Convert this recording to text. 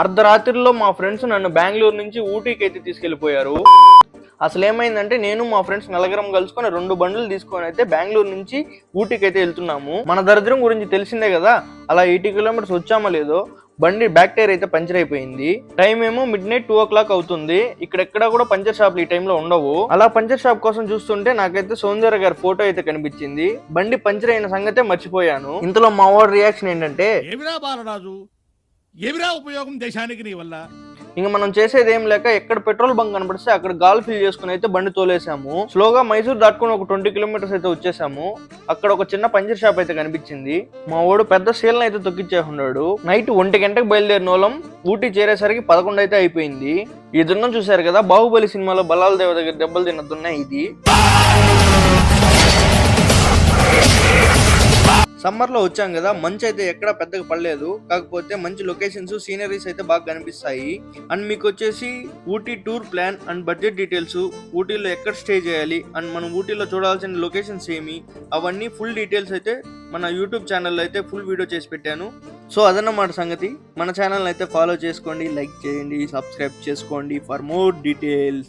అర్ధరాత్రిలో మా ఫ్రెండ్స్ నన్ను బెంగళూరు నుంచి ఊటీకి అయితే తీసుకెళ్లిపోయారు. అసలు ఏమైందంటే నేను మా ఫ్రెండ్స్ నలుగురం కలుసుకొని 2 బండ్లు తీసుకొని అయితే బెంగళూరు నుంచి ఊటీకి అయితే వెళ్తున్నాము. మన దరిద్రం గురించి తెలిసిందే కదా. అలా 80 కిలోమీటర్స్ వచ్చామో లేదో బండి బ్యాక్ టైర్ అయితే పంచర్ అయిపోయింది. టైం ఏమో మిడ్ నైట్ 2 o'clock అవుతుంది. ఇక్కడెక్కడా కూడా పంచర్ షాప్లు ఈ టైంలో ఉండవు. అలా పంచర్ షాప్ కోసం చూస్తుంటే నాకైతే సౌందర్య గారి ఫోటో అయితే కనిపించింది. బండి పంచర్ అయిన సంగతే మర్చిపోయాను. ఇంతలో మా వాడి రియాక్షన్ ఏంటంటే, ఏమిరా బాలరాజు, ఏమిరా ఉపయోగం దేశానికి నీ వల్ల? ఇంక మనం చేసేది ఏం లేక ఎక్కడ పెట్రోల్ బంక్ కనపడిస్తే అక్కడ గాల్ ఫిల్ చేసుకుని అయితే బండి తోలేసాము. స్లోగా మైసూర్ దాటుకుని ఒక 20 కిలోమీటర్స్ అయితే వచ్చేసాము. అక్కడ ఒక చిన్న పంచర్ షాప్ అయితే కనిపించింది. మా వాడు పెద్ద సేల్ని అయితే తొక్కిచ్చేస్తున్నాడు. నైట్ 1 గంటకు బయలుదేరిన వాళ్ళం ఊటీ చేరేసరికి 11 అయితే అయిపోయింది. ఈ దున్నం చూసారు కదా, బాహుబలి సినిమాలో బలాల దేవ దగ్గర దెబ్బలు తిన్న దున్న ఇది. సమ్మర్ లో వచ్చాం కదా, మంచి అయితే ఎక్కడ పెద్దగా పడలేదు. కాకపోతే మంచి లొకేషన్స్, సీనరీస్ అయితే బాగా కనిపిస్తాయి. అండ్ మీకు వచ్చేసి Ooty tour plan and budget details, ఊటీలో ఎక్కడ స్టే చేయాలి అండ్ మనం ఊటీలో చూడాల్సిన లొకేషన్స్ ఏమి, అవన్నీ ఫుల్ డీటెయిల్స్ అయితే మన యూట్యూబ్ ఛానల్లో అయితే ఫుల్ వీడియో చేసి పెట్టాను. సో అదన్నమాట సంగతి. మన ఛానల్ అయితే ఫాలో చేసుకోండి, లైక్ చేయండి, సబ్స్క్రైబ్ చేసుకోండి ఫర్ మోర్ డీటెయిల్స్.